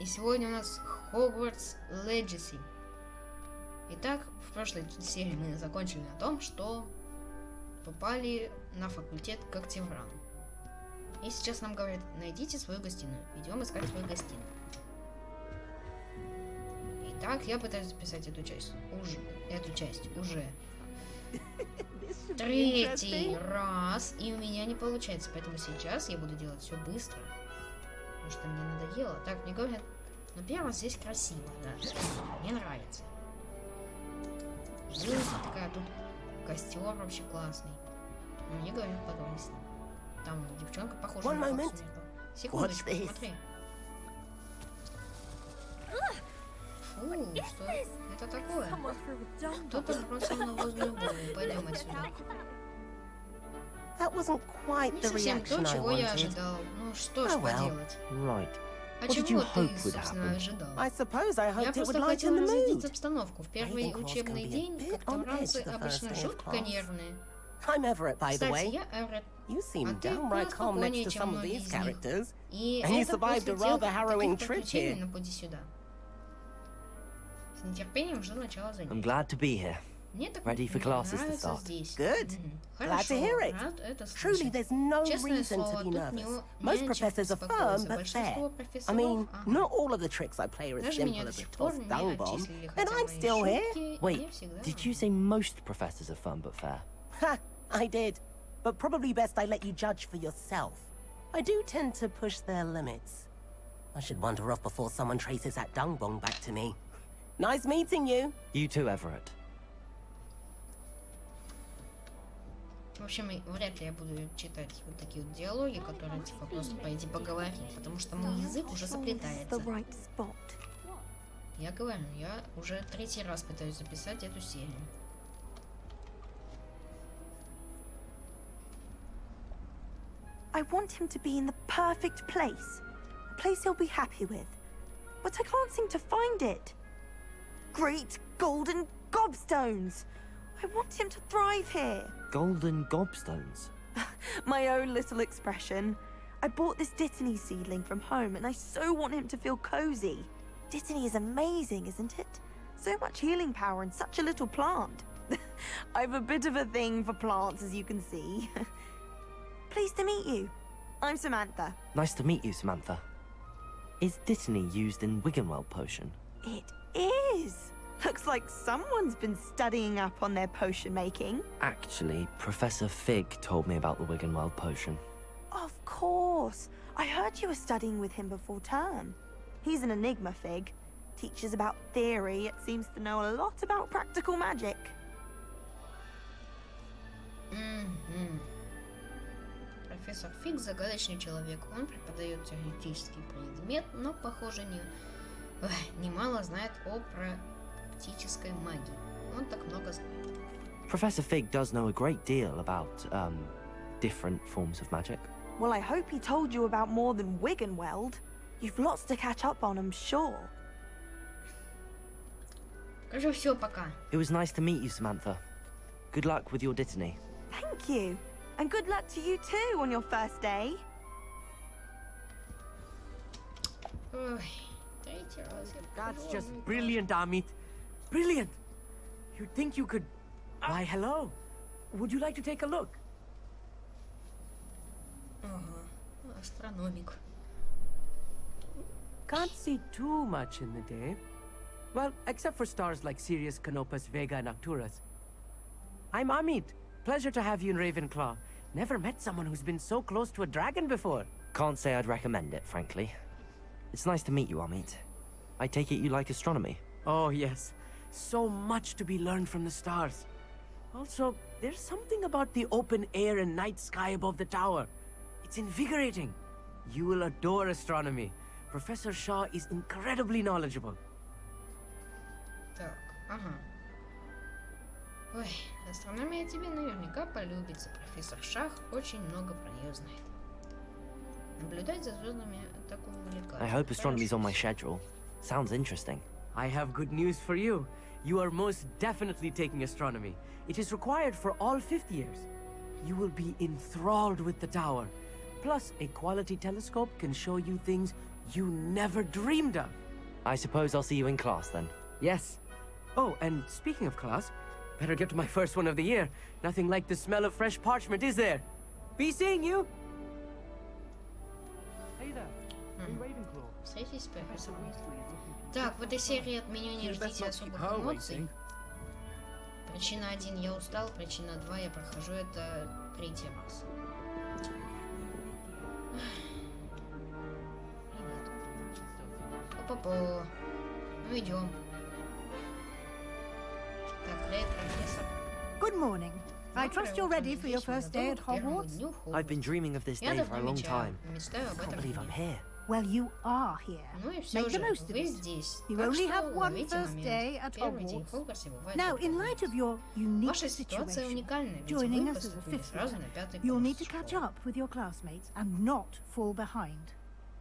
И сегодня у нас Hogwarts Legecy. Итак, в прошлой серии мы закончили на том, что попали на факультет Когтевран. И сейчас нам говорят, найдите свою гостиную. Идем искать свою гостиную. Итак, я пытаюсь записать эту часть уже третий раз, и у меня не получается. Поэтому сейчас я буду делать все быстро. Потому что мне надоело. Так, мне говорят, ну первое здесь красиво, да. Мне нравится. Жизнь такая, тут костер вообще классный. Но мне говорят потом с ним. Там девчонка похожа на Фоксу. Секундочку, смотри. Фу, что это такое? Кто-то бросил новозную голову. Пойдем отсюда. Не совсем то, чего я ожидал. Ну что ж поделать. А чего ты, собственно, ожидал? Я просто хотел разрядить обстановку. В первый учебный день когтевранцы обычно жутко нервные. Кстати, я Эверетт. А ты просто спокойнее, чем многие из них. И это после таких приключений на пути сюда. С нетерпением жду начала занятий. Мне так нравится здесь. Хорошо, рад это слышать. Честное слово, тут не о чем беспокоиться. Большинство профессоров, даже меня до сих пор не отчислили, хотя мои шутки не всегда... Did you say most professors are fun but fair? Ha, I did. But probably best I let you judge for yourself. I do tend to push their limits. I should wander off before someone traces that dung bong back to me. Nice meeting you. You too, Everett. В общем, вряд ли я буду читать вот такие вот диалоги, которые типа просто пойди поговорить, потому что мой язык уже заплетается. Я говорю, я уже третий раз пытаюсь записать эту серию. I want him to be in the perfect place. A place he'll be happy with. But I can't seem to find it. Great golden gobstones! I want him to thrive here. Golden gobstones? My own little expression. I bought this Dittany seedling from home and I so want him to feel cozy. Dittany is amazing, isn't it? So much healing power in such a little plant. I've a bit of a thing for plants, as you can see. Pleased to meet you. I'm Samantha. Nice to meet you, Samantha. Is Dittany used in Wiggenweld potion? It is. Looks like someone's been studying up on their potion making. Actually, Professor Fig told me about the Wiggenweld potion. Of course. I heard you were studying with him before term. He's an enigma, Fig. Teaches about theory, yet seems to know a lot about practical magic. Профессор Фиг загадочный человек. Он преподает теоретический предмет, но, похоже, немало знает о практической магии. Он так много знает. Professor Fig does know a great deal about, different forms of magic. Well, I hope he told you about more than Wiggenweld. You've lots to catch up on, I'm sure. Скажу все, пока. It was nice to meet you, Samantha. Good luck with your Dittany. Thank you. And good luck to you too on your first day. Ой, третий раз я That's just brilliant, Amit. Brilliant. You'd think you could... Why, hello. Would you like to take a look? Ага, астрономик. Can't see too much in the day. Well, except for stars like Sirius, Canopus, Vega, and Arcturus. I'm Amit. Pleasure to have you in Ravenclaw. Never met someone who's been so close to a dragon before. Can't say I'd recommend it, frankly. It's nice to meet you, Amit. I take it you like astronomy? Oh, yes. So much to be learned from the stars. Also, there's something about the open air and night sky above the tower. It's invigorating. You will adore astronomy. Professor Shaw is incredibly knowledgeable. Так, ага. Ой, астрономия тебе наверняка полюбится. Профессор Шах очень много про нее знает. Наблюдать за звездами так увлекает. I hope astronomy's on my schedule. Sounds interesting. I have good news for you. You are most definitely taking astronomy. It is required for all 5th years. You will be enthralled with the tower. Plus, a quality telescope can show you things you never dreamed of. I suppose I'll see you in class then. Yes. Oh, and speaking of class, better get to my first one of the year. Nothing like the smell of fresh parchment, is there? Be seeing you. Hey there. Ravenclaw. Встретитесь с профессором. Так, в этой серии от меня не ждите особых эмоций. Причина 1 я устал, причина 2 я прохожу это 3-й раз. Опа-по. Ну идем. Так, привет, профессор. Good morning. I trust you're ready for your first day at Hogwarts. I've been dreaming of this day for a long time. I can't believe I'm here. Well, you are here. Ну и все Make же, the most of вы it. здесь. You Так only что have one ловите first day момент. at Первый день Hogwarts. в Хогвартсе бывает Now, только in light of your unique Ваша ситуация situation, уникальна, ведь joining вы us as a поступили fifth сразу year, на 5-й you'll курс need to catch школы. up with your classmates and not fall behind.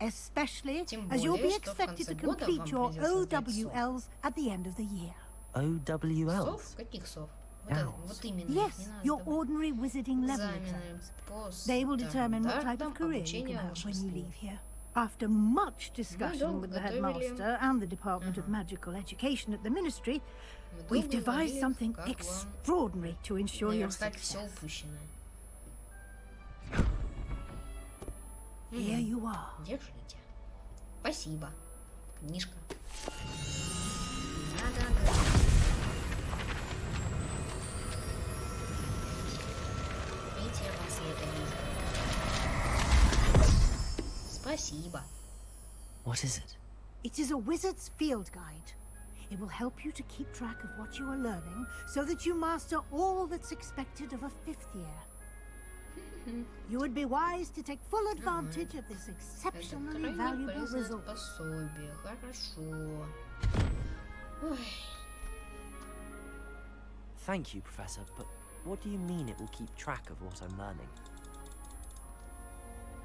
Especially Тем as you'll be более, что в expected конце to года complete вам your придется сдать сов. OWLs at the end of the year. OWLs? Сов? Каких сов? Вот именно, их Yes, не надо your сдавать. ordinary wizarding level Экзамены exams. по They will determine what type стандартам of career you can обучения have when you волшебству. leave here. After much discussion with the готовили. headmaster and the Department of Magical Education at the Ministry, Мы we've долго devised говорили, something как вам extraordinary to ensure your наверстать все success. упущенное. Here you are. Держите. Спасибо. Книжка. Да-да-да. Третий раз я это вижу. Спасибо. What is it? It is a wizard's field guide. It will help you to keep track of what you are learning so that you master all that's expected of a fifth year. You would be wise to take full advantage of this Это exceptionally тройное valuable полезное result. пособие. Хорошо. Ой. Thank you, Professor, but what do you mean it will keep track of what I'm learning?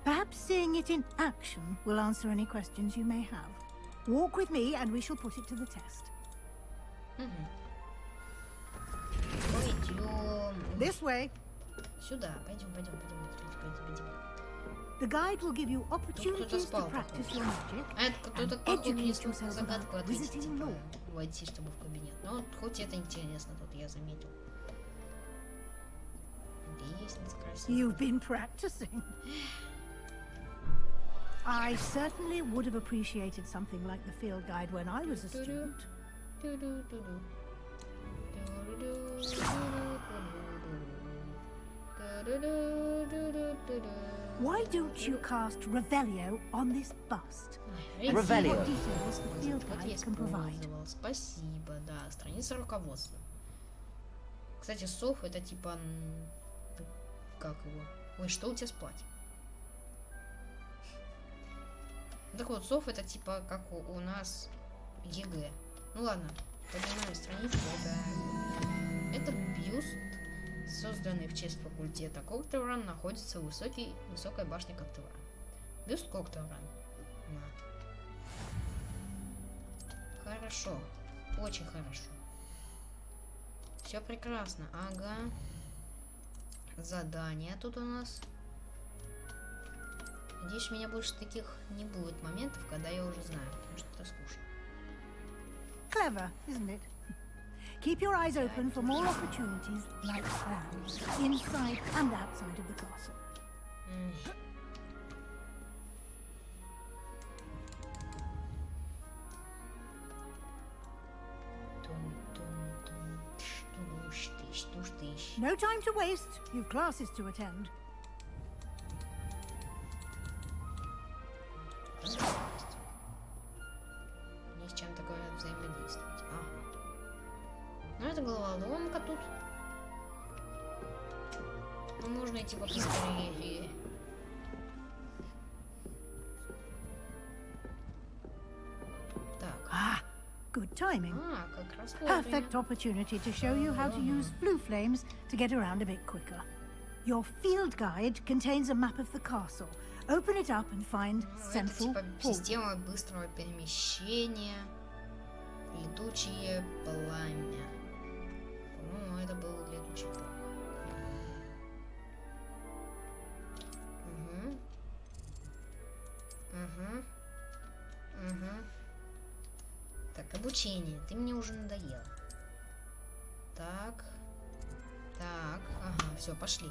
Perhaps seeing it in action will answer any questions you may have. Walk with me and we shall put it to the test. Пойдем. This way. Сюда. Пойдем. The guide will give you opportunities to спал, practice your magic А это кто-то and походу не educate смог yourself загадку about ответить, visiting типа, law. войти с тобой в кабинет. Но вот хоть это интересно, тут я заметил. Лестница красивая. You've been practicing. I certainly would have appreciated something like the field guide when I was a student. Ту-ду-ту-ду. Ту-ду-ду-ду-ду-ду. Why don't you cast Revelio on this bust? Ой, And see Revelio. what details the field Вот я guide can provide. использовал. Спасибо, да. Страница руководства. Кстати, сов это типа... Как его? Ой, что у тебя с платьем? Так вот, сов это типа как у нас ЕГЭ. Ну ладно, поднимаем страницу. Это бюст, созданный в честь факультета Коктевран, находится в высокой башне Коктевран. Бюст Коктевран. Хорошо. Очень хорошо. Все прекрасно. Ага. Задание тут у нас. Надеюсь, у меня больше таких не будет моментов, когда я уже знаю, потому что это скучно. Clever, isn't it? Keep your eyes open for more opportunities like that, inside and outside of the castle. No time to waste. You've classes to attend. Ни с чем такое взаимодействовать. Ну это головоломка тут. Ну можно идти поскорее. Так. Ah, good timing. Как раз Perfect opportunity to show you how to use blue flames to get around a bit quicker. Your field guide contains a map of the castle. Open it up and find Это Central типа Hall. система быстрого перемещения. Летучее пламя. По-моему, это был летучий пламя. Так, обучение. Ты мне уже надоел. Так. Так. Ага, все, пошли.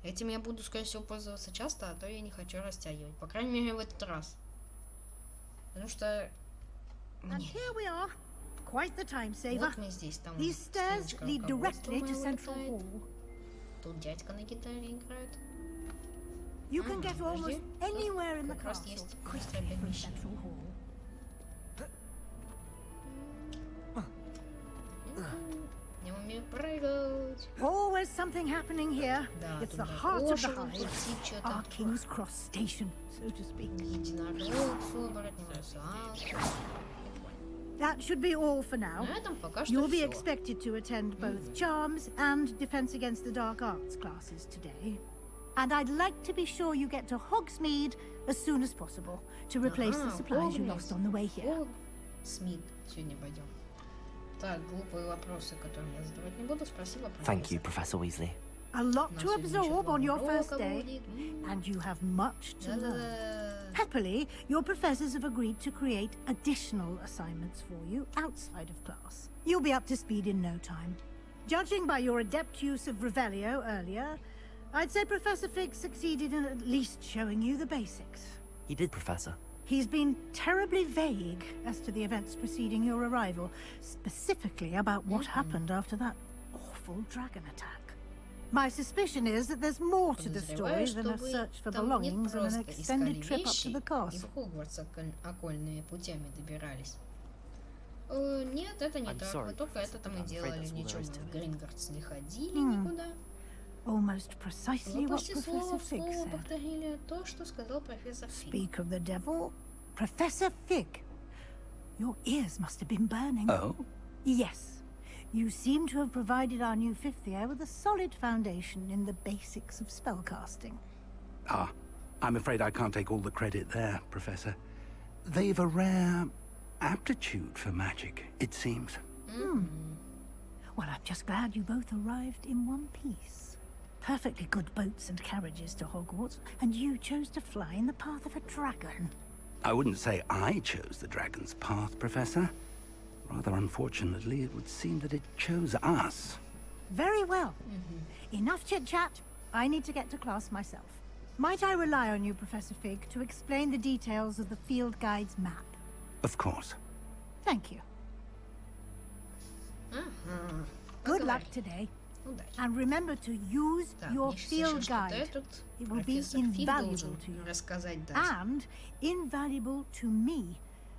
Этим я буду, скорее всего, пользоваться часто, а то я не хочу растягивать. По крайней мере, в этот раз. Потому что... And here we are. Quite the time saver. Вот мы здесь, там These stairs стеночка lead руководства directly to моего Central летает. Hall. Тут дядька на гитаре играет. You can get almost anywhere in the как раз castle есть quickly быстрое from перемещение. Central Hall. Я умею прыгать. Always something happening here. Да, It's тут the heart of the дракоша hive. летит что-то. Our King's Cross station, so to speak. Единорог с оборотнем, русалка. That should be all for now. На этом пока что You'll be все. expected to attend both Charms and Defense Against the Dark Arts classes today. And I'd like to be sure you get to Hogsmeade as soon as possible to replace the supplies you lost on the way here. Смит, сегодня пойдем. Так, глупые вопросы, которые я задавать не буду. Спасибо, Thank you, Professor Weasley. A lot to сегодня еще absorb два on your урока first day, будет. and you have much to learn. Да-да-да. Happily, your professors have agreed to create additional assignments for you outside of class. You'll be up to speed in no time. Judging by your adept use of Revelio earlier, I'd say Professor Fig succeeded in at least showing you the basics. He did, Professor. He's been terribly vague as to the events preceding your arrival, specifically about what happened after that awful dragon attack. My suspicion is that there's more to the story than a search for belongings and an extended trip up to the И castle. в Хогвартс окольными путями добирались. Нет, это не I'm так. sorry, Вы только это там и I'm afraid делали. that's all Ничего, there is мы to в it. Гринготтс не ходили никуда. Almost precisely Вы what почти слово Professor в Fig слово said. повторили то, что сказал профессор Фиг. Speak of the devil, Professor Fig. Your ears must have been burning. Oh? Yes. You seem to have provided our new fifth year with a solid foundation in the basics of spellcasting. Ah, I'm afraid I can't take all the credit there, Professor. They've a rare aptitude for magic, it seems. Well, I'm just glad you both arrived in one piece. Perfectly good boats and carriages to Hogwarts, and you chose to fly in the path of a dragon. I wouldn't say I chose the dragon's path, Professor. Rather unfortunately, it would seem that it chose us. Very well. Enough chit-chat. I need to get to class myself. Might I rely on you, Professor Fig, to explain the details of the field guide's map? Of course. Thank you. Ага. Good Поговорим. luck today. Удачи. And remember to use Так, your мне сейчас field что-то guide. этот It will be профессор Фиг invaluable должен to you. рассказать дать. And invaluable to me,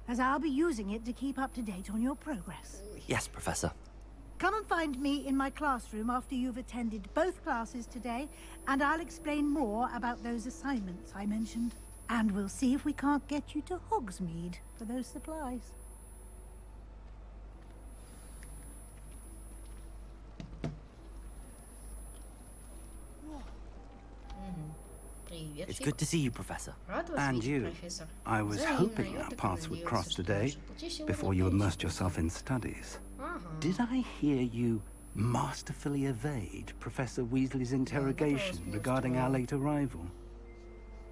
as I'll be using it to keep up to date on your progress. Yes, Professor. Come and find me in my classroom after you've attended both classes today, and I'll explain more about those assignments I mentioned. And we'll see if we can't get you to Hogsmeade for those supplies. Привет, It's Фиг. good to see you, Professor. Рад вас And видеть, you. профессор. I was Взаимно, hoping я our так и paths would надеялся, cross что today наши пути сегодня before you immersed пересекутся. yourself in studies. Ага. Did I hear you masterfully evade Professor Weasley's interrogation regarding our late arrival?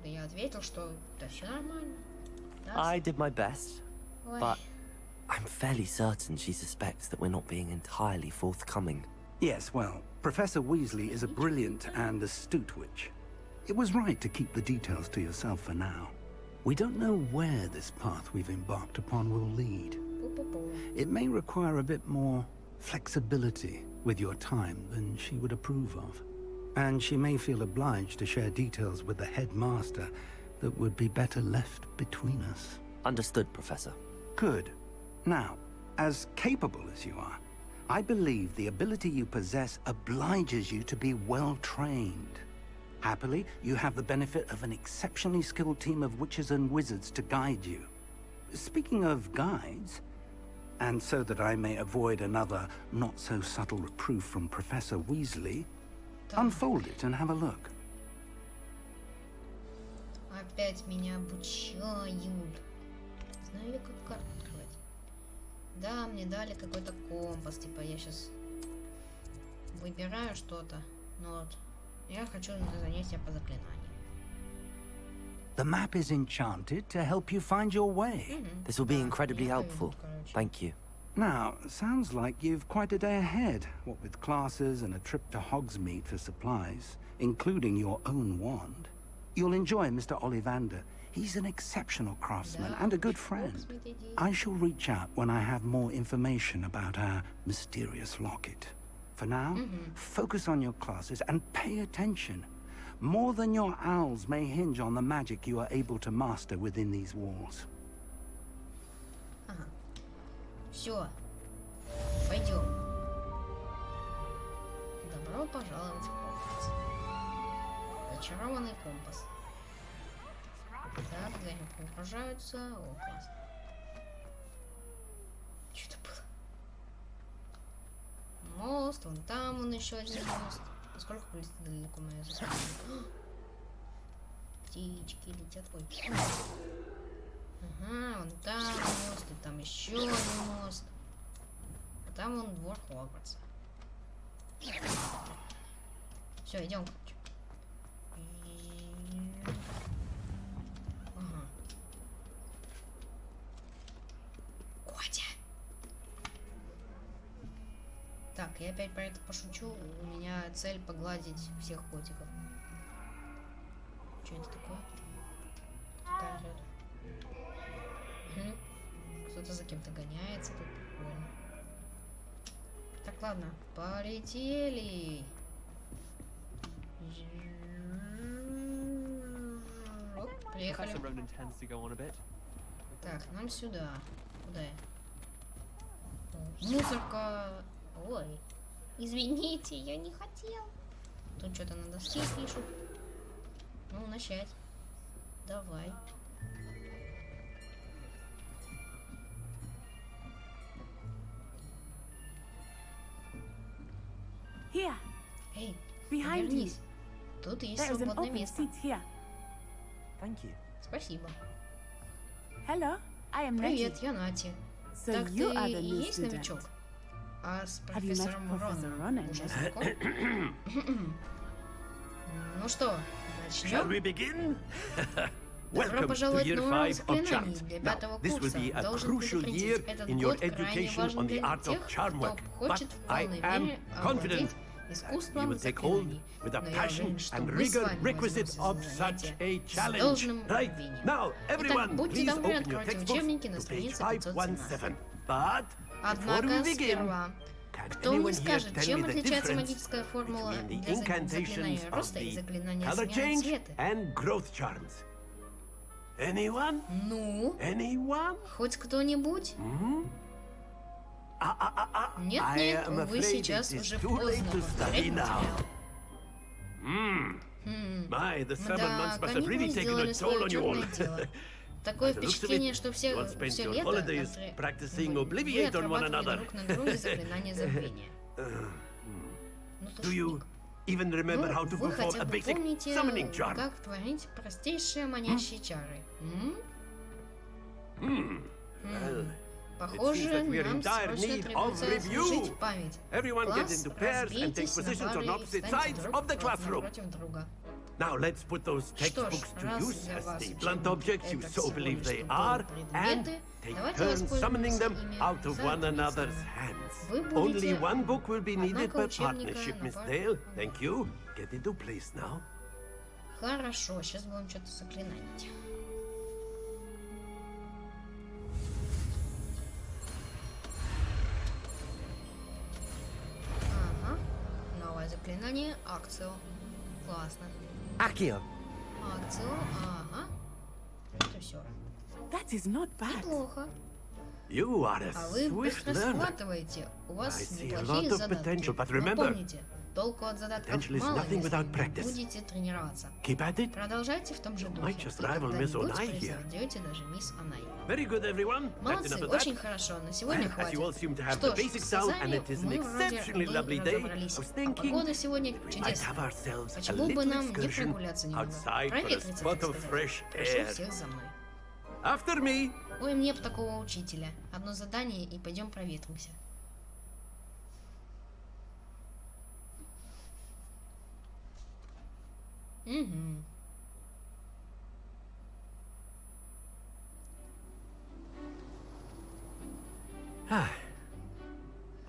Да я ответил, что да все нормально. Да, I did my best, ой. but I'm fairly certain she suspects that we're not being entirely forthcoming. Yes, well, Professor Weasley is a brilliant and astute witch. It was right to keep the details to yourself for now. We don't know where this path we've embarked upon will lead. Пу-пу-пу. It may require a bit more flexibility with your time than she would approve of. And she may feel obliged to share details with the headmaster that would be better left between us. Understood, Professor. Good. Now, as capable as you are, I believe the ability you possess obliges you to be well trained. Happily, you have the benefit of an exceptionally skilled team of witches and wizards to guide you. Speaking of guides, and so that I may avoid another not-so-subtle reproof from Professor Weasley, unfold it and have a look. Опять меня обучают. Знаю ли, как карту открывать? Да, мне дали какой-то компас. Типа я сейчас выбираю что-то. Ну вот. Я хочу на занятия по заклинаниям. The map is enchanted to help you find your way. This will be incredibly helpful. Thank you. Now, sounds like you've quite a day ahead, what with classes and a trip to Hogsmeade for supplies, including your own wand. You'll enjoy Mr. Ollivander. He's an exceptional craftsman and a good friend. I shall reach out when I have more information about our mysterious locket. For now, focus on your classes and pay attention. More than your owls may hinge on the magic you are able to master within these walls. Ага. Все. Пойдем. Добро пожаловать в Хогвартс. Зачарованный компас. Так, двери преображаются. О, классно. Что это было? Мост, вон там, вон еще один мост. Насколько полетит далеко моя засада? Птички летят. Ой. Ага, вон там мост, и там еще один мост. А там вон двор Хогвартса. Все, идем, короче. Ага. Котя. Так, я опять про это пошучу. У меня цель погладить всех котиков. Что это такое? Кто-то орёт. Кто-то за кем-то гоняется, тут прикольно. Так, ладно, полетели. Оп, приехали. Так, нам сюда. Куда я? Мусорка. Ой, извините, я не хотел. Тут что-то на доске пишут. Ну, начать. Давай. Here, Эй, behind you. вернись. Тут есть There is an свободное open место. seat here. Thank you. Спасибо. Hello, I am Nettie. Привет, я Нати. So Так ты you are the и new есть student. новичок? А с Have you met профессором Professor Роном Ronan уже yet? знаком? Ну что, Shall we начнем? begin? Добро Welcome to пожаловать year на урок 5 of заклинаний charms. для Now, пятого this will курса. be a Должен crucial предупредить, year этот in your год крайне education важен on the для art тех, of charm кто work. хочет But в I полной am мере confident овладеть you искусством will take hold заклинаний. with the Но я passion уверен, что and мы с rigor вами requisite возьмемся of за such занятие a с challenge. должным Right, рвением. now, Итак, everyone, будьте please добры, open your откройте textbooks учебники на to page странице 517. 517. But before we Однако begin, сперва, can кто мне anyone here скажет, tell чем me the отличается difference магическая формула between the для заклинания incantations of роста и the заклинания color смены change цвета? and growth charms? Anyone? Ну, Anyone? хоть кто-нибудь? Нет, I нет, am увы, afraid сейчас it is уже too late поздно to повторять study now. материал. My, the summer Да, months must have каникулы really taken сделали a свое toll on you all. черное дело. Такое By the looks of впечатление, it, что you все all spent все your лето holidays practicing вы Obliviate on one отрабатывали another. друг на друге заклинание забвения. Ну, Do you even remember how to вы perform хотя a бы basic помните, summoning charm? как творить простейшие манящие чары? Well, Похоже, that we are in нам dire срочно need требуется of review. освежить память. everyone get Класс, into pairs and take разбейтесь на positions on пары и opposite встаньте sides друг of the classroom. напротив друга. Now let's put those Что ж, textbooks to раз use для as вас the blunt учебники objects you это so всего believe лишь they тупые are, and предметы, take давайте turns summoning воспользуемся them ими out of one another's соответственно. hands. Вы Only будете one book will be needed однако per учебника partnership, на Miss пару. Dale. Thank you. Get into place now. Хорошо, сейчас будем что-то заклинать. Ага. Новое заклинание. Акцио. Классно. Accio. Акцио. Ага. Это все. That is not bad. Неплохо. You are a А вы swift быстро learner. схватываете. У вас I see a неплохие lot of задатки. potential, but Но remember, помните, толку от задатков potential is мало, nothing если without не practice. будете тренироваться. Keep at it. Продолжайте в том же духе. might just И rival Miss когда-нибудь Onai here. превзойдете даже мисс Онай. Very good, everyone. That's Молодцы, enough of очень that. хорошо. На сегодня Well, as you all хватит. seem to have Что the ж, basics с down, and азами it is an мы вроде exceptionally lovely day, разобрались. I was А thinking погода сегодня we might чудесная. have ourselves a Почему бы little нам не excursion прогуляться немного? outside for a Проветриться, spot так of сказать. fresh Прошу air. всех за мной. After me. Ой, мне б такого учителя. Одно задание и пойдем проветримся. Угу.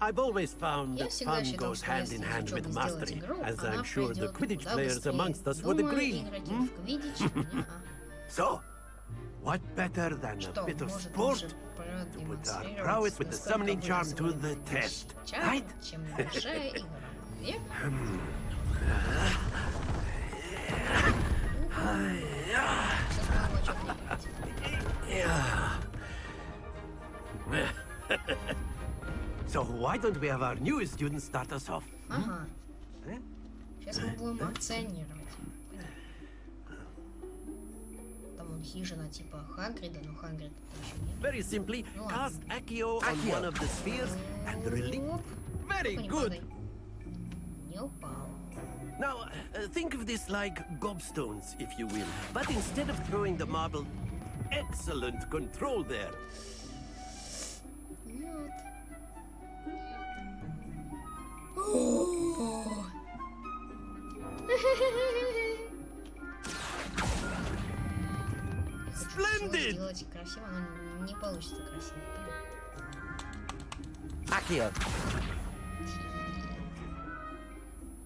I've always found Я that всегда fun считал, goes что hand если in из hand with учебы сделать mastery, игру, as она I'm sure the пройдет Quidditch куда players быстрее. amongst us would Думаю, agree. игроки в Quidditch меня... So, what better than a Что bit of может sport лучше to put our продемонстрировать, prowess with the насколько summoning вы charm to освоены the в test, чарам, right? чем небольшая игра. Верно? Сейчас мы его что-то играть. So why don't we have our newest student start us off? Ага. Сейчас мы будем акционировать. Там он хижина типа Хагрида, но Хагрид еще нет. Very simply, Ну cast ладно. Accio on one of the spheres and release. Оп. Very Только не good. падай. Не упал. Now, think of this like gobstones, if you will. But instead of throwing the marble, excellent control there. Нет. О! Splendid! Сделать красиво, но не получится красиво. Accio.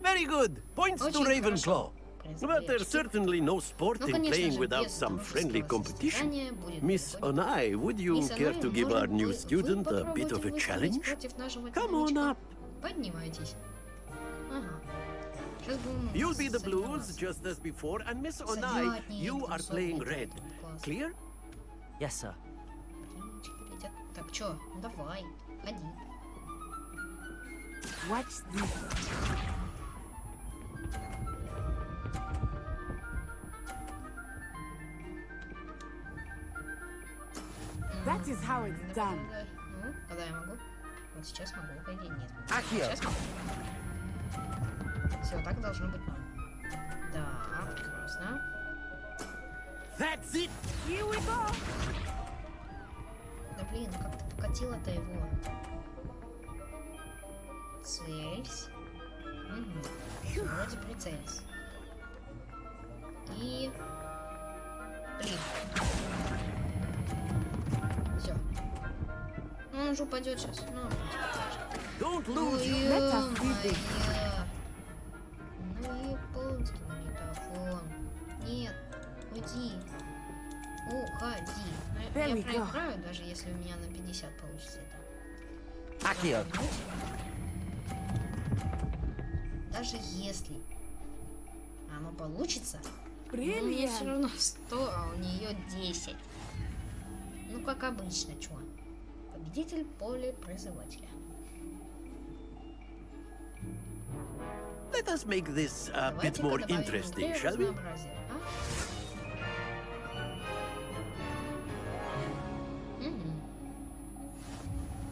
Very good. Points to Очень Ravenclaw. хорошо. But there's certainly no sport Ну, in конечно playing же, without без some friendly дружеского competition. состязания будет Miss прикольно. Onai, would you Мисс care Онай, to give может, our new вы student a bit попробуйте of a выступить challenge? против нашего Come on новичка? up. Поднимайтесь. Ага. Сейчас будем You'll be the blues, соревноваться. just as before, and Miss Onai, Согляднее, you are playing танцовка. red. Класс. Clear? Yes, sir. Птички летят. Так, чё? Ну давай, ходи. Watch this. That is how it's done. Ну, когда я могу? Вот сейчас могу, по идее нет. Accio. Сейчас могу. Все, так должно быть нам. Да, прекрасно. That's it! Here we go. Да блин, как ты покатила-то его? Целься. Угу. Вроде прицелился. И... Блин. Все. Ну, он же упадет сейчас. Ну, Don't ну, lose. ё-моё. Ну, японский магнитофон. Нет, уйди. Уходи. Ну, There я we go. проиграю, даже если у меня на 50 получится это. Accio. Даже если оно получится, у меня все Brilliant. равно 100, а у нее 10. Ну, как обычно, чё? Победитель поле призывателя. Let us make this a bit Давайте-ка more добавим interesting, игре shall we? разнообразия, а? Мгм.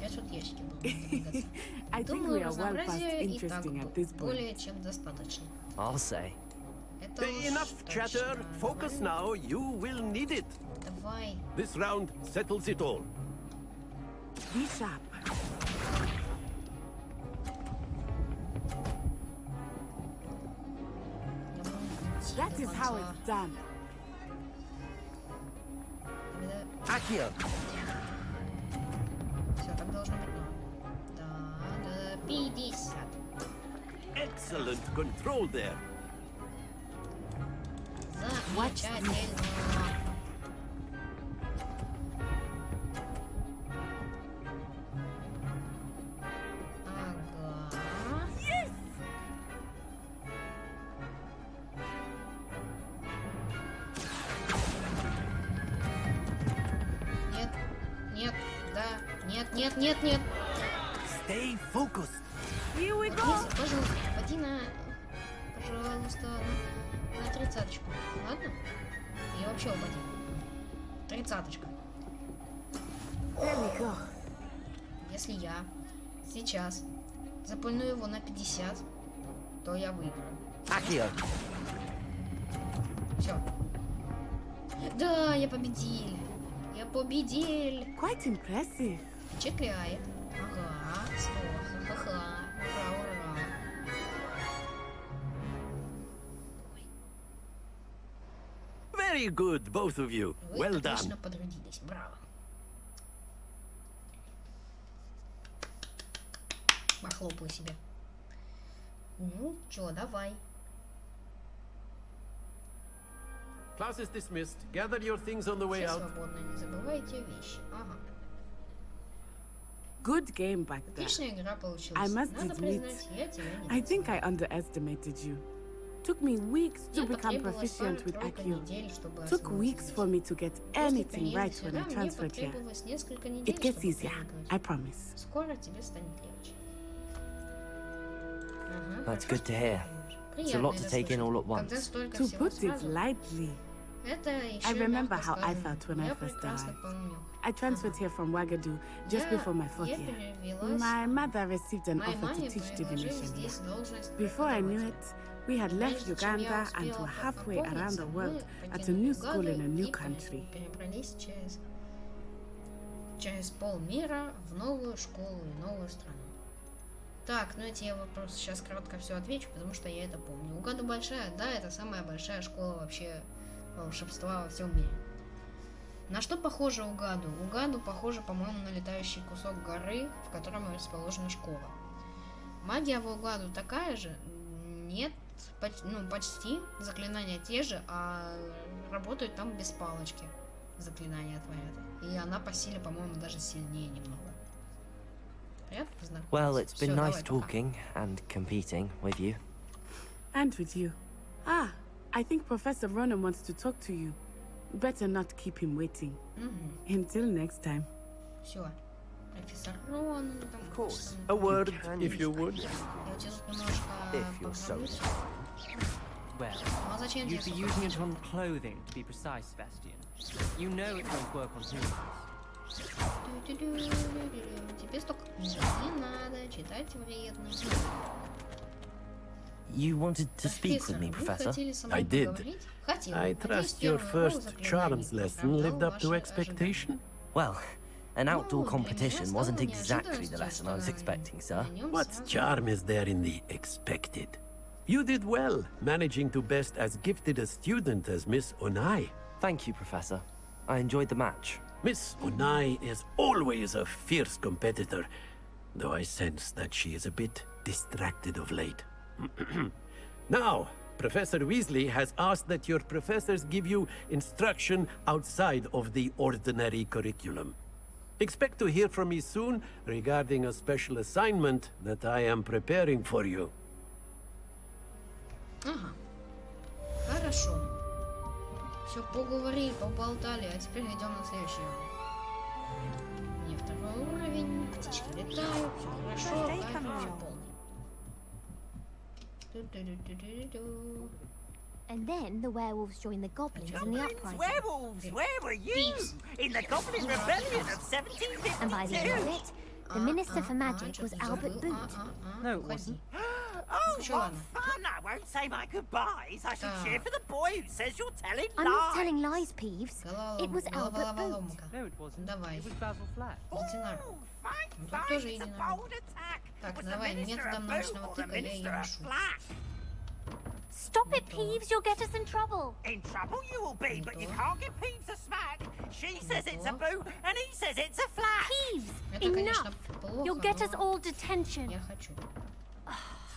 Я тут ящики буду двигаться. I think Думаю, we are well past разнообразия и так interesting at this point. более чем достаточно. I'll say. Это уж Enough chatter. точно. Focus now. You will need it. Давай. This round settles it all. Be sharp. Я буду идти That до is how конца. it's done. Тогда Accio. все, так должно быть, но... Да, 50. Excellent control there. Замечательно. Ага. Нет, нет, да, нет, нет, нет, нет. Stay focused. Here we go. Если, пожалуйста, попади на... Пожалуйста, на 30-очку. Ладно? И вообще упади. 30-очка. There we go. Если я сейчас запульну его на 50, то я выиграю. Accio. Все. Да, я победил. Я победил. Quite impressive. Впечатляет. Ага, снова. Ха-ха. Ура, ура. Very good, both of you. Вы Well отлично done. подрядились. Браво. Похлопаю себе. Ну, чё, давай. Class is dismissed. Gather your things on the way Все out. свободны, не забывайте вещи. Ага. Good game back there. Отличная игра I получилась. must Надо admit, признать, я тебя не I think I underestimated you. Took me weeks to Мне become потребовалось proficient with пара-тройка IQ. недель, чтобы Took освоить weeks язык. for me to get После anything переезда right when сюда I мне transferred here. потребовалось несколько недель, It gets чтобы easier, привыкнуть. I promise. Скоро тебе станет легче. Ага, That's хорошо, good to hear. что It's a lot to приятно take in это all at слышать. Когда once. столько To всего put it сразу, lightly, это еще I remember мягко how I сказано. felt when I Я first прекрасно arrived. помню. I transferred here from Wagadu just before my fourth Я year. перевелась. My mother received an Моей offer to маме teach предложили divination here. здесь должность Before I knew преподавателя. it, we had left Прежде чем я Uganda and успела were halfway around the опомниться, world мы at a new покинули school in a Уганду new и country. перебрались через полмира в новую школу и новую страну. Так, ну эти я вопросы сейчас кратко все отвечу, потому что я это помню. Уганда большая, да, это самая большая школа вообще волшебства во всем мире. На что похожа Уганду? Уганду похожа, по-моему, на летающий кусок горы, в котором расположена школа. Магия в Уганду такая же? Нет, почти. Заклинания те же, а работают там без палочки. Заклинания творят. И она по силе, по-моему, даже сильнее немного. Приятно познакомиться. Well, it's been Всё, nice давай, пока. talking and competing with you. And with you. Ah, I think Professor Ronan wants to talk to you. Better not keep him waiting. Until next time. Все. Профессор Рон, там, Of course. A word, if you would. я у тебя тут немножко If you're so поговорюсь. Well, Ну а зачем тебе you'd be using it on clothing, to be precise, Sebastian. You know it won't work on humans. Тебе столько не надо, читать вредно. You wanted to speak with Профессор, me, вы Professor? хотели со мной I did. поговорить? Хотел. I Надеюсь, trust your первый first урок charms заклинаний lesson lived up to оправдал expectation. Well, an outdoor Ну, для competition меня wasn't стало exactly the неожиданностью, lesson I was что expecting, sir. на нём What сразу- charm is there in the expected? You did well, managing to best as gifted a student as Miss Onai. Thank you, Professor. I enjoyed the match. Miss Onai is always a fierce competitor, though I sense that she is a bit distracted of late. Now, Professor Weasley has asked that your professors give you instruction outside of the ordinary curriculum. Expect to hear from me soon regarding a special assignment that I am preparing for you. Ага. Хорошо. Все, поговорили, поболтали, а теперь идем на следующий уровень. Не второй уровень, птички летают, все хорошо, все полный. Ту-ту-ту-ту-ту-ту. And then the werewolves joined the goblins in the uprising. Werewolves, where were you? Peace. In the Goblin Rebellion of 1752. And by the end of it, the Minister for Magic was Albert Boot. No, it wasn't. Oh, Sure. what fun! I won't say my goodbyes. I shall cheer for the boy who says you're telling I'm lies. not telling lies, Peeves. It was Albert Boot. Головоломка. No, it wasn't. Давай. It was Basil Flat. Единорог. Oh, fine, Ну, fine. тоже It's a единорог. bold attack. Так, Was the давай, Minister методом a научного boot or the тыка я ее Minister a решу. flat? Stop it, Peeves. You'll get us in trouble. In trouble you will be, but you can't give Peeves a smack. She says it's a boot, and he says it's a flat. Peeves, Это, конечно, enough. плохо, You'll get us но all detention. я хочу.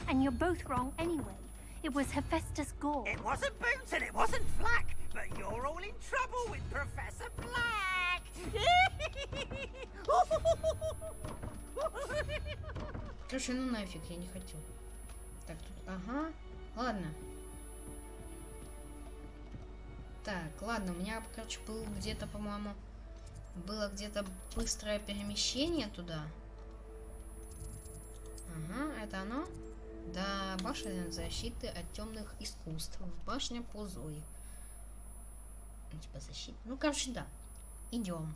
And you're both wrong anyway. It was Hephaestus Gore. It wasn't Boot and it wasn't Flack, but you're all in trouble with Professor Black. Короче, ну нафиг, я не хочу. Так, тут, ага, ладно. Так, ладно, у меня, короче, был где-то, по-моему, было где-то быстрое перемещение туда. Ага, это оно? Да, башня защиты от темных искусств. Башня по Зое. Ну, типа защита. Ну, короче, да. Идем.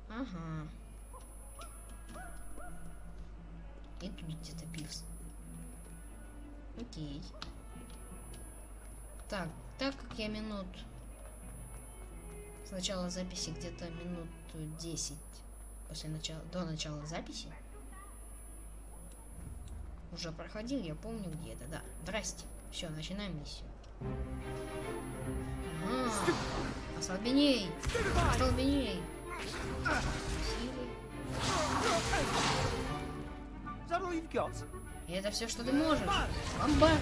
Ага. И тут где-то Пивс. Окей. Так как я минут... С начала записи где-то минут 10 до начала записи уже проходил, я помню где это, да. Здрасте. Все, начинаем миссию. Ага. Остолбеней! Остолбеней! И это все, что ты можешь. Бомбарда.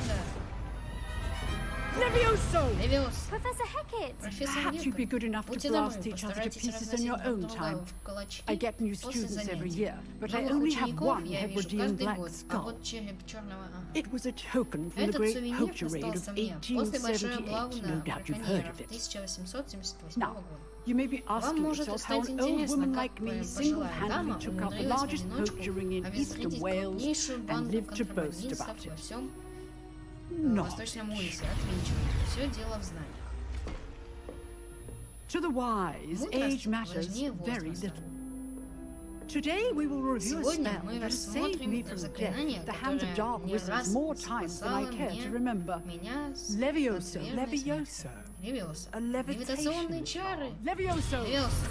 Levioso! Левиос. Professor Hecat! Профессор Perhaps you'd be Геккард. good enough to Будьте blast добры, each other to постарайтесь pieces in your разносить own друг друга time. в кулачки I get new после students every занятий. year, but I Новых only have учеников one я вижу Hebridean каждый black год, а skull. вот череп черного... It was a token from the Этот great сувенир poacher raid of достался мне после большой 1878. облавы No на doubt you've heard браконьеров of it. 1878 Now, года. you may be Вам asking может yourself how стать an old интересно, woman как like me пожилая дама single-handedly took out the умудрилась в largest одиночку poacher ring in eastern обезвредить Wales крупнейшую and банду live to boast контрабандистов about во it. всем Not. Восточном Уэльсе. Отлично. Все дело в знаниях. To the wise, age Мудрость matters важнее very возраста. little. Today we will review a Сегодня spell мы that has saved me рассмотрим from death заклинание, at the hands of которое dark не wizards раз more times than I спасало care to remember. меня с Levioso. неизбежной смерти. Levioso. Левиоса. A Левитационные levitation. чары. Levioso! Левиоса.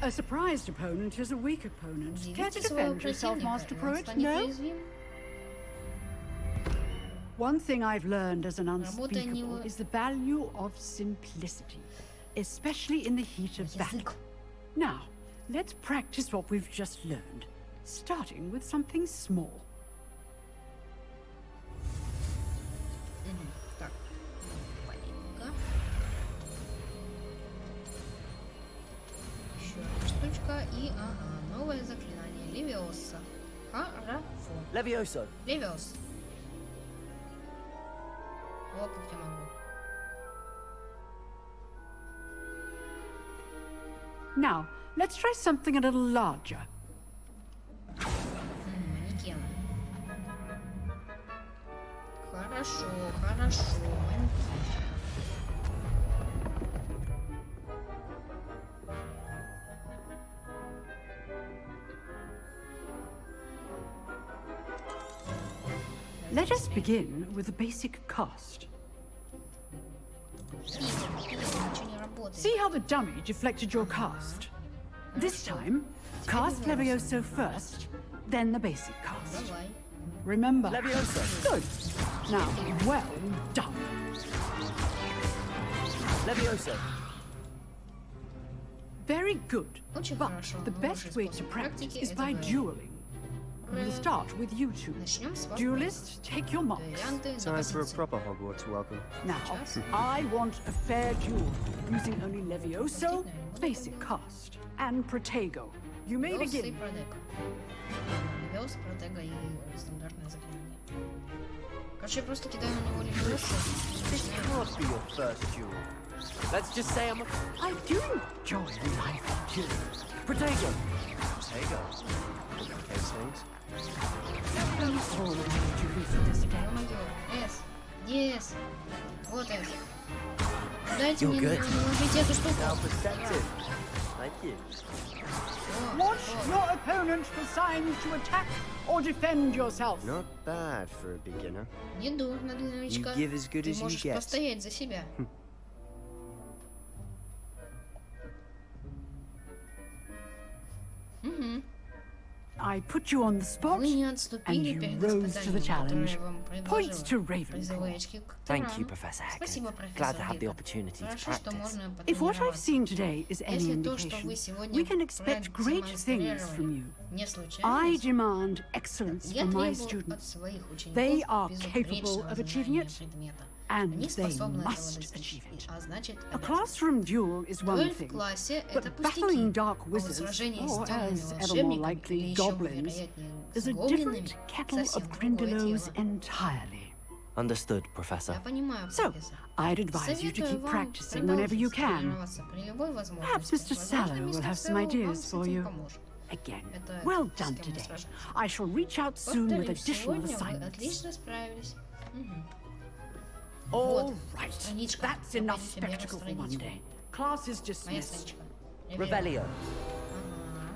A surprised opponent is a weak opponent. Care to Удивите своего defend yourself, противника, Master и он Pruitt? станет No? уязвим. One thing I've learned as an Работая не unspeakable в- is the value of simplicity, especially in the heat of battle. Язык. Now, let's practice what we've just learned, starting with something small. Так. Маленько. Еще одна штучка. И, ага, новое заклинание. Левиоса. Хорошо. Levioso. Левиос. О, как я могу. Now, let's try something a little larger. Манекена. Хорошо, хорошо. Манекен. Let us begin with the basic cast. Ничего не работает. See how the dummy deflected your cast? This time, cast Levioso first, then the basic cast. Давай. Remember. Levioso. Good. Now, well done. Levioso. Very good. Очень But хорошо. the Но best лучший way to способ practice практики is это by дуэль. dueling. We'll start with you two. Начнем с вас. Duelist, take your marks. Дуэлянты на Time for a позиции. proper Hogwarts welcome. Now, I want a fair duel, using only Levioso, basic cast, and Protego. You may Левиос и begin. Протега. Левиос, Протега и стандартное заклинание. Короче, я просто кидаю на него Левиоса. This can't be your first duel. Let's just say I'm a... I do enjoy a lively duel. Protego. Protego. Case things. All the duels in this day. Помогет. Эс. Yes. Вот Эс. Дайте You're мне good. наложить эту штуку. Now perceptive. Thank you. Watch your opponent for signs to attack or defend yourself. Not bad for a beginner. Не дурно для новичка. You give as good Ты as you можешь get. постоять за себя. Угу. I put you on the spot, Вы не and отступили you перед rose to the испытанием, которое challenge. я вам Points to предложила. Призовые Ravenclaw. очки к Thank you, Тарам. Professor Спасибо, Heckard. профессор Glad to have the Геккард. opportunity to Хорошо, что practice. можно If what I've потренироваться. seen today is any Если то, что вы indication, сегодня we can expect great things from you. не I случайность, demand excellence я from my требую от students, своих учеников They are capable безупречного of achieving знания it, предмета. and Они they способны этого must достичь, achieve it. а значит, A обязаны. classroom duel is one Дуэль в thing, классе — but это battling пустяки. dark А вот wizards, сражение с or темными as ever more волшебниками likely или еще goblins, вероятнее is с a гоблинами different kettle of совсем другое Grindylows дело. entirely. Understood, Professor. Я понимаю, So, профессор. I'd advise you to Советую keep вам practicing whenever you продолжить can. тренироваться при любой Perhaps возможности. Mr. Возможно, Sallow will мистер have some Сэллоу вам ideas с for этим you. поможет. Again, Это well с done кем мы today. сражаемся. I shall reach out soon with Повторюсь, additional сегодня вы assignments. отлично справились. Мгм. All Вот, right, страничка. that's Я enough пойду себе spectacle for one страничку. day. Class is Моя dismissed. страничка. Revelio. Ага.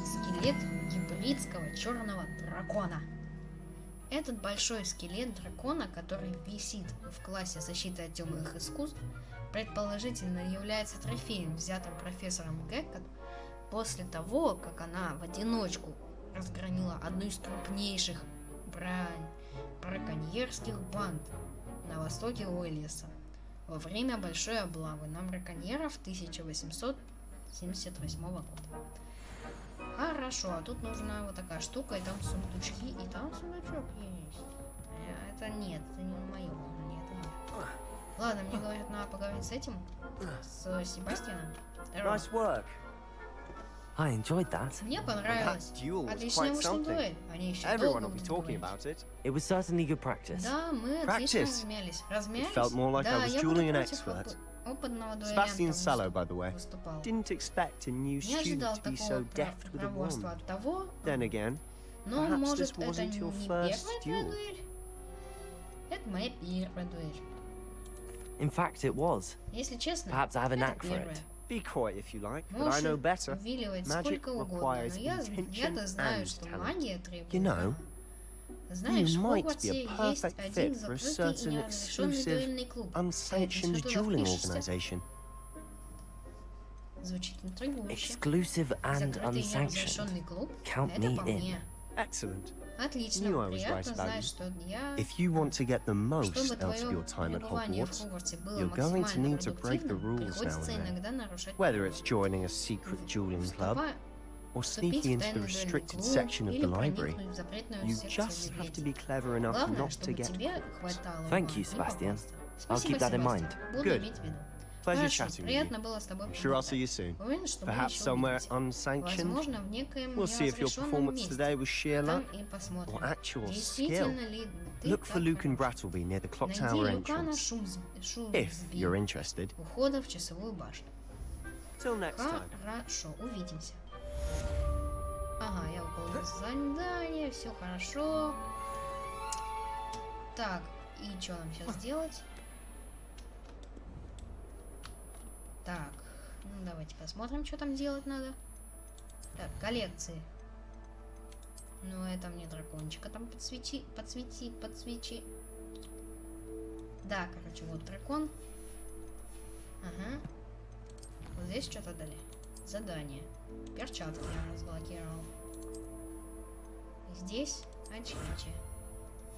Скелет гибридского черного дракона. Этот большой скелет дракона, который висит в классе защиты от темных искусств, предположительно является трофеем, взятым профессором Геккард после того, как она в одиночку разгромила одну из крупнейших браконьерских банд на востоке Уэльса. во время большой облавы на браконьеров 1878 года. Хорошо, а тут нужна вот такая штука, и там сундучки, и там сундучок есть. Это нет, это не мое. Нет, это нет. Ладно, мне говорят, надо поговорить с этим, с Себастьяном. Nice work. I enjoyed that. Мне понравилось. That duel was Отличная quite вышла something. дуэль. Они еще Everyone долго will be будут talking говорить. about it. It was certainly good practice. Да, мы отлично Practice. размялись. Размялись? It felt more like да, I was я dueling буду an против expert. опытного Sebastian дуэлянта Sallow, by the way. выступал. Didn't expect a new Не ожидал student to be такого so deft with a проворства wand. от того, Then again, но perhaps может this это wasn't не your первая first твоя duel. дуэль? Это моя первая дуэль. In fact, it was. Если честно, Perhaps I have a это knack for первая. it. be coy if you like, but I Можешь know better. увиливать Magic сколько угодно, requires но intention я-то знаю, and что talent. магия требует. You know, Знаешь, you в might Хогвартсе be a есть perfect один fit for a закрытый и certain неразрешенный exclusive, дуэльный клуб. unsanctioned Если туда dueling впишешься, organization. звучит интригующе. Exclusive and Закрытый и unsanctioned. неразрешенный клуб — Count это me по in. мне. Excellent. Отлично, Knew I was приятно right about знать, you. что я... If you want to get the most Чтобы out of твое your time at пребывание в Hogwarts, Хогвартсе было you're going to максимально need to break the продуктивным, rules now приходится and then. иногда нарушать Whether it's joining a secret dueling club or вступить sneaking в into the тайный дуэльный restricted клуб section of или the library, проникнуть в запретную you секцию just have to библиотеки. be clever enough Главное, not to чтобы get тебе caught. хватало Thank ума you, не Sebastian. попасться. I'll Спасибо, keep that in Себастьян. mind. Буду Good. иметь в виду. Pleasure Хорошо, chatting with приятно you. было с тобой Sure I'll see you поболтать. soon. Уверен, что мы Perhaps еще somewhere увидимся. unsanctioned. Возможно, в некоем We'll see if your неразрешенном performance месте. today was sheer Там luck и посмотрим. or actual skill. Действительно ли ты Look for так Luke and хорош? Brattleby near the clock Найди tower Люка на entrance, if you're Шумсби, interested. у входа в часовую башню. Till next time. Хорошо, увидимся. Ага, я выполнил задание, все хорошо. Так, и что нам сейчас делать? Так, ну давайте посмотрим, что там делать надо. Так, коллекции. Ну, это мне дракончика там подсвети. Да, короче, вот дракон. Ага. Вот здесь что-то дали. Задание. Перчатки я разблокировал. Здесь очки.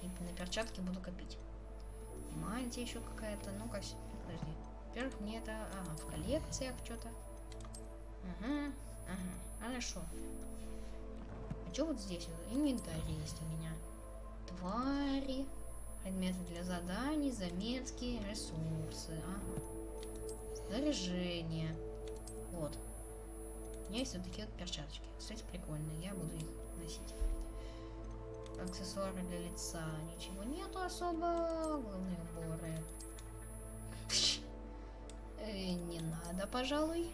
И на перчатки буду копить. Мантия еще какая-то. Ну-ка, подожди. Во-первых, мне это... Ага, в коллекциях что-то. Ага, хорошо. А что вот здесь? Инвентарь есть у меня. Твари. Предметы для заданий, заметки, ресурсы. Ага. Снаряжение. Вот. У меня есть вот такие вот перчаточки. Кстати, прикольные. Я буду их носить. Аксессуары для лица. Ничего нету особо. Главные уборы. Не надо, пожалуй.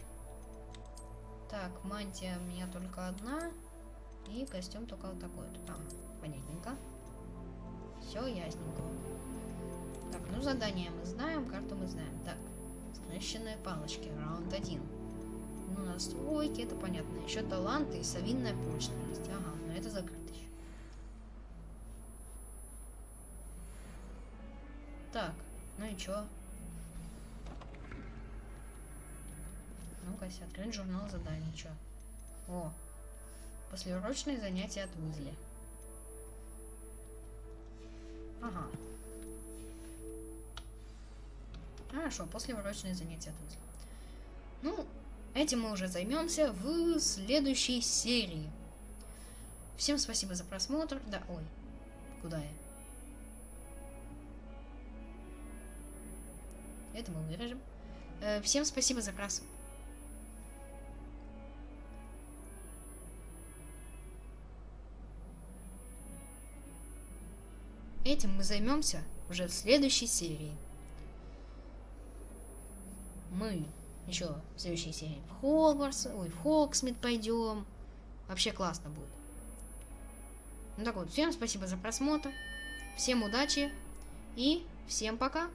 Так, мантия у меня только одна. И костюм только вот такой. Там, понятненько. Все ясненько. Так, ну задание мы знаем, карту мы знаем. Так, скрещенные палочки, раунд 1. Ну, настройки, это понятно. Еще таланты и совинная почта есть. Ага, но это закрыто еще. Так, ну и чё? Ну-ка, открыть журнал заданий, чё? О, послеурочные занятия от Уизли. Ага. Хорошо, послеурочные занятия от Уизли. Ну, этим мы уже займемся в следующей серии. Всем спасибо за просмотр. Да, ой, куда я? Это мы вырежем. Всем спасибо за просмотр. Этим мы займемся уже в следующей серии. Мы еще в следующей серии в Хогвартс, ой, в Хогсмит пойдем. Вообще классно будет. Ну так вот, всем спасибо за просмотр. Всем удачи и всем пока.